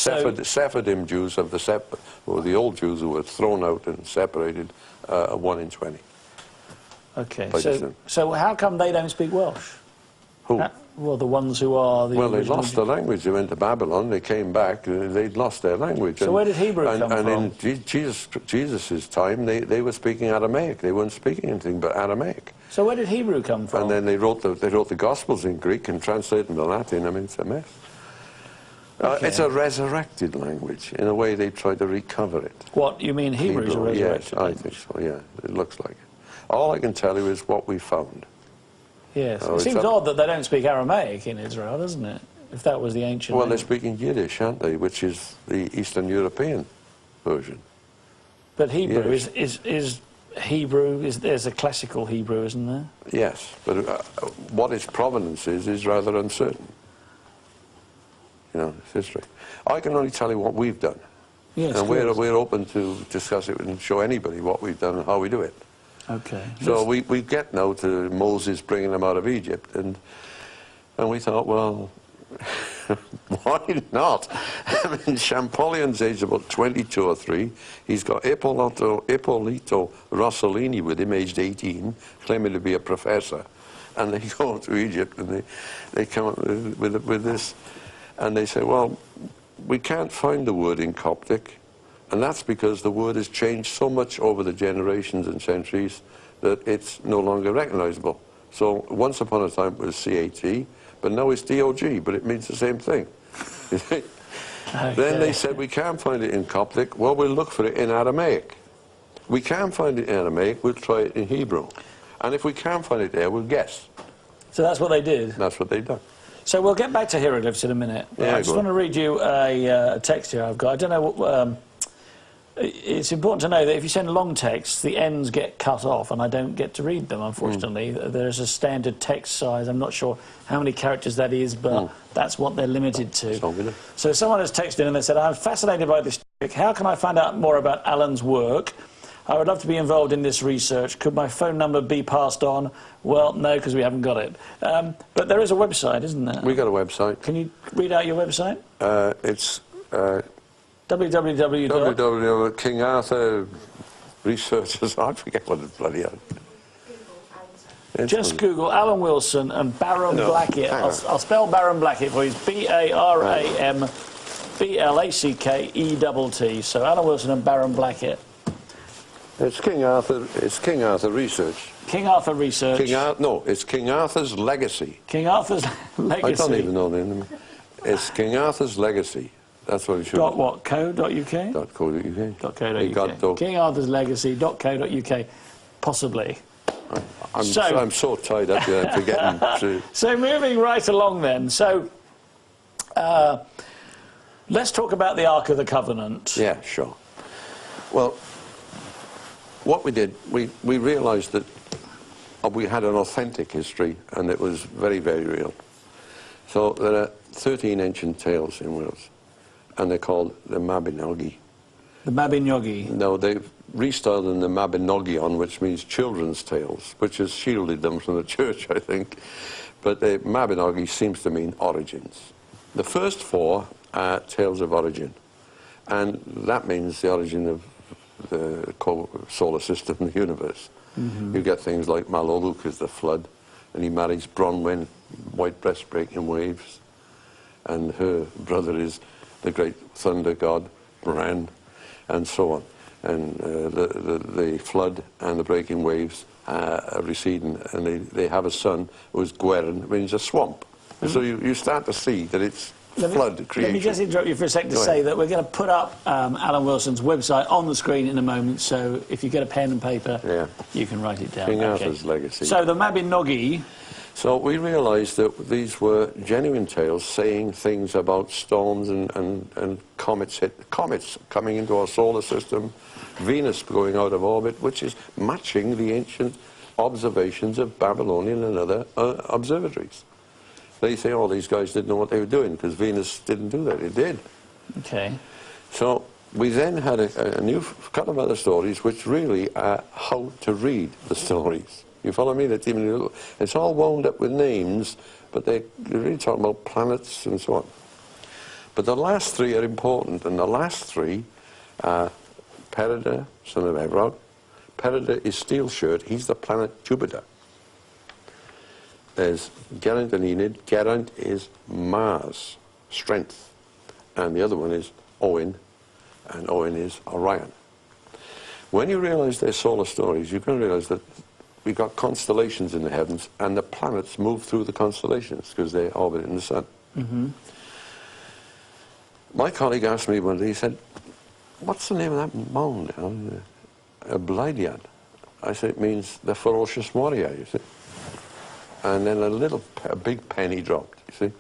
Sephardim Jews of the old Jews who were thrown out and separated, 1 in 20. Okay, so how come they don't speak Welsh? Who? Well, the ones who are the... Well, they lost their language. They went to Babylon, they came back, they'd lost their language. So where did Hebrew come from? And in Jesus' time, they were speaking Aramaic. They weren't speaking anything but Aramaic. So where did Hebrew come from? And then they wrote the Gospels in Greek and translated them to Latin. I mean, it's a mess. Okay. It's a resurrected language. In a way, they tried to recover it. What, you mean Hebrew's a resurrected language? Yes, I think so, yeah. It looks like it. All I can tell you is what we found. Yes. It seems odd that they don't speak Aramaic in Israel, doesn't it? If that was the ancient Well, language. they're speaking Yiddish, aren't they? Which is the Eastern European version. But Hebrew is Hebrew, there's a classical Hebrew, isn't there? Yes, but what its provenance is rather uncertain. You know, it's history. I can only tell you what we've done. Yes, and we're open to discuss it and show anybody what we've done and how we do it. Okay. So we get now to Moses bringing them out of Egypt, and we thought, well, why not? I mean, Champollion's aged about 22 or 3. He's got Ippolito Rossellini with him, aged 18, claiming to be a professor. And they go to Egypt and they come up with this, and they say, well, we can't find the word in Coptic. And that's because the word has changed so much over the generations and centuries that it's no longer recognizable. So once upon a time it was CAT, but now it's DOG, but it means the same thing. Okay. Then they said, we can't find it in Coptic. Well, we'll look for it in Aramaic. We can't find it in Aramaic, we'll try it in Hebrew. And if we can't find it there, we'll guess. So that's what they did? That's what they've done. So we'll get back to hieroglyphs in a minute. Yeah, I just want to read you a text here I've got. I don't know what... it's important to know that if you send long texts, the ends get cut off, and I don't get to read them, unfortunately. There's a standard text size. I'm not sure how many characters that is, but that's what they're limited to. So someone has texted in and they said, I'm fascinated by this topic. How can I find out more about Alan's work? I would love to be involved in this research. Could my phone number be passed on? Well, no, because we haven't got it. But there is a website, isn't there? We got a website. Can you read out your website? It's... www. King Arthur Researchers. I forget what it's bloody hell. Just Google Alan Wilson and Baron Blackett. I'll spell Baron Blackett for you. It's B-A-R-A-M-B-L-A-C-K-E-T-T. So Alan Wilson and Baron Blackett. It's King Arthur. It's King Arthur Research. King Arthur Research. No, it's King Arthur's Legacy. King Arthur's Legacy. I don't even know the name. It's King Arthur's Legacy. That's what it should be. .what? .co.uk? .co.uk. .co.uk. King Arthur's Legacy. .co.uk. Possibly. I'm so tied up here forgetting to... So moving right along then. So let's talk about the Ark of the Covenant. Yeah, sure. Well, what we did, we realised that we had an authentic history and it was very, very real. So there are 13 ancient tales in Wales, and they're called the Mabinogi. The Mabinogi? No, they've restyled them the Mabinogion, which means children's tales, which has shielded them from the church, I think. But the Mabinogi seems to mean origins. The first 4 are tales of origin, and that means the origin of the solar system, the universe. You get things like Maloluk is the flood, and he marries Bronwyn, white breast breaking waves, and her brother is the great thunder god, Bran, and so on. And the flood and the breaking waves are receding, and they have a son who's Gwern, means a swamp. So you start to see that it's flood creation. Let me just interrupt you for a second to say that we're going to put up Alan Wilson's website on the screen in a moment, so if you get a pen and paper, you can write it down. King Arthur's Legacy. So the Mabinogi... So we realised that these were genuine tales saying things about storms and comets coming into our solar system, Venus going out of orbit, which is matching the ancient observations of Babylonian and other observatories. They say, oh, these guys didn't know what they were doing because Venus didn't do that. It did. Okay. So we then had a couple of other stories which really are how to read the stories. You follow me? It's all wound up with names, but they're really talking about planets and so on. But the last three are important, and the last three are Peredur, son of Evrog. Peredur is Steel Shirt. He's the planet Jupiter. There's Geraint and Enid. Geraint is Mars, strength. And the other one is Owen, and Owen is Orion. When you realise their solar stories, you can realise that we've got constellations in the heavens, and the planets move through the constellations because they orbit in the sun. Mm-hmm. My colleague asked me one day, he said, what's the name of that mound down there? Blydiad. I said, it means the ferocious warrior, you see. And then a big penny dropped, you see.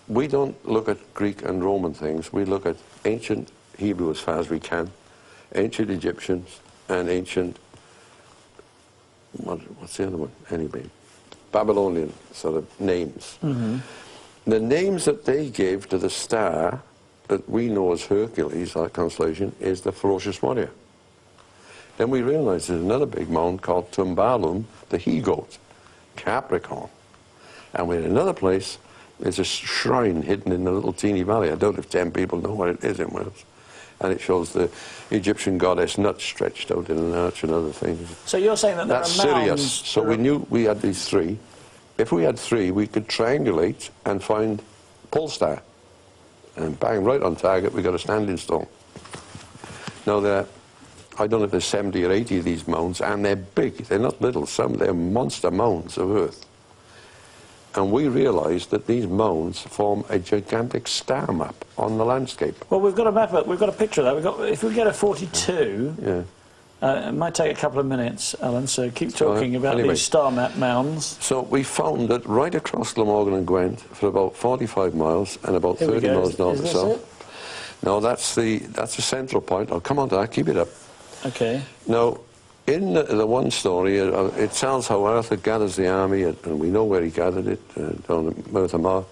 We don't look at Greek and Roman things. We look at ancient Hebrew as far as we can, ancient Egyptians, and ancient, what's the other one? Anyway, Babylonian sort of names. Mm-hmm. The names that they gave to the star that we know as Hercules, our constellation, is the ferocious warrior. Then we realized there's another big mound called Tumbalum, the he-goat, Capricorn. And we're in another place, there's a shrine hidden in a little teeny valley. I don't know if 10 people know what it is in Wales. And it shows the Egyptian goddess Nut stretched out in an arch and other things. So you're saying that that's there are mounds... Sirius. So we knew we had these three. If we had three, we could triangulate and find Polestar. And bang, right on target, we got a standing stone. Now, I don't know if there's 70 or 80 of these mounds, and they're big. They're not little. They're monster mounds of Earth. And we realised that these mounds form a gigantic star map on the landscape. Well, we've got a map. We've got a picture of that. If we get a 42, yeah. It might take a couple of minutes, Alan. So keep talking about anyway, these star map mounds. So we found that right across Glamorgan and Gwent for about 45 miles and about 30 miles north or so. No, that's the central point. I'll come on to that. Keep it up. Okay. Now, in the one story, it tells how Arthur gathers the army, and we know where he gathered it, down at Merthyr Mawr,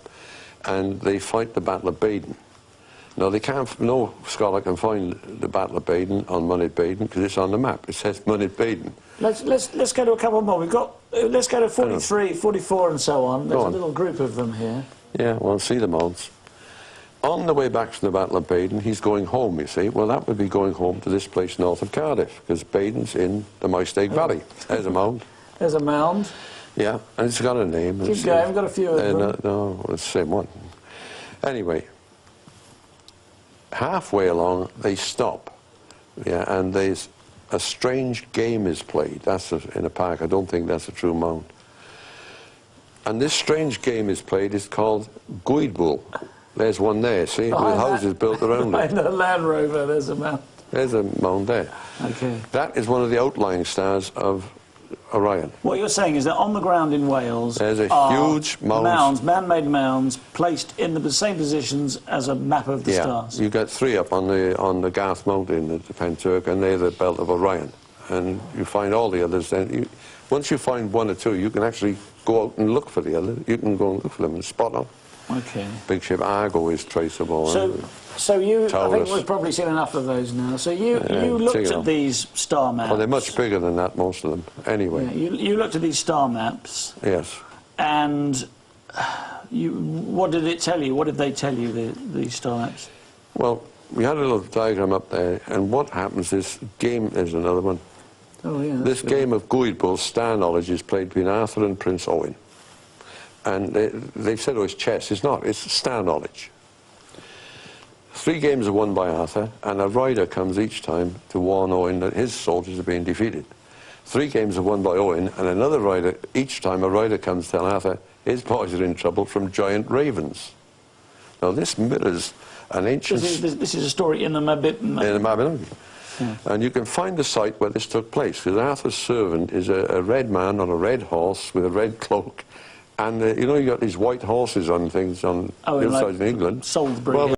and they fight the Battle of Badon. Now, no scholar can find the Battle of Badon on Mynydd Badon because it's on the map. It says Mynydd Badon. Let's go to a couple more. We've got. Let's go to 43, 44, and so on. There's a little group of them here. Yeah, well, see the mounds. On the way back from the Battle of Badon, he's going home, you see. Well, that would be going home to this place north of Cardiff, because Badon's in the Maesteg Valley. There's a mound. There's a mound. Yeah, and it's got a name. Keep going, we've got a few of them. No, it's the same one. Anyway, halfway along, they stop. Yeah, and there's a strange game is played. That's in a park. I don't think that's a true mound. And this strange game is played is called Gwyddbwyll. There's one there, see, with houses built around it. In the Land Rover, there's a mound. There's a mound there. Okay. That is one of the outlying stars of Orion. What you're saying is that on the ground in Wales, there's a huge mounds, man-made mounds, placed in the same positions as a map of the stars. You got three up on the Garth Mountain at the Penturk, and they're the belt of Orion. And you find all the others. Then once you find one or two, you can actually go out and look for the other. You can go and look for them and spot them. Okay. Big ship Argo is traceable. So you, Taurus. I think we've probably seen enough of those now. So you looked at these star maps. Well, they're much bigger than that, most of them. Anyway. Yeah, you looked at these star maps. Yes. And what did it tell you? What did they tell you, these star maps? Well, we had a little diagram up there, and what happens is, there's another one. Oh, yeah. This game of Gwyddbwyll, star knowledge, is played between Arthur and Prince Owen. And they've said, oh, it's chess. It's not. It's star knowledge. 3 games are won by Arthur, and a rider comes each time to warn Owen that his soldiers are being defeated. 3 games are won by Owen, and another rider, each time a rider comes to tell Arthur his boys are in trouble from giant ravens. Now, this mirrors an ancient... This is a story in the Mabinogi. In the Mabinogi. Yeah. And you can find the site where this took place, because Arthur's servant is a red man on a red horse with a red cloak. And, you know, you got these white horses on things on hillsides in England. Salisbury. Well,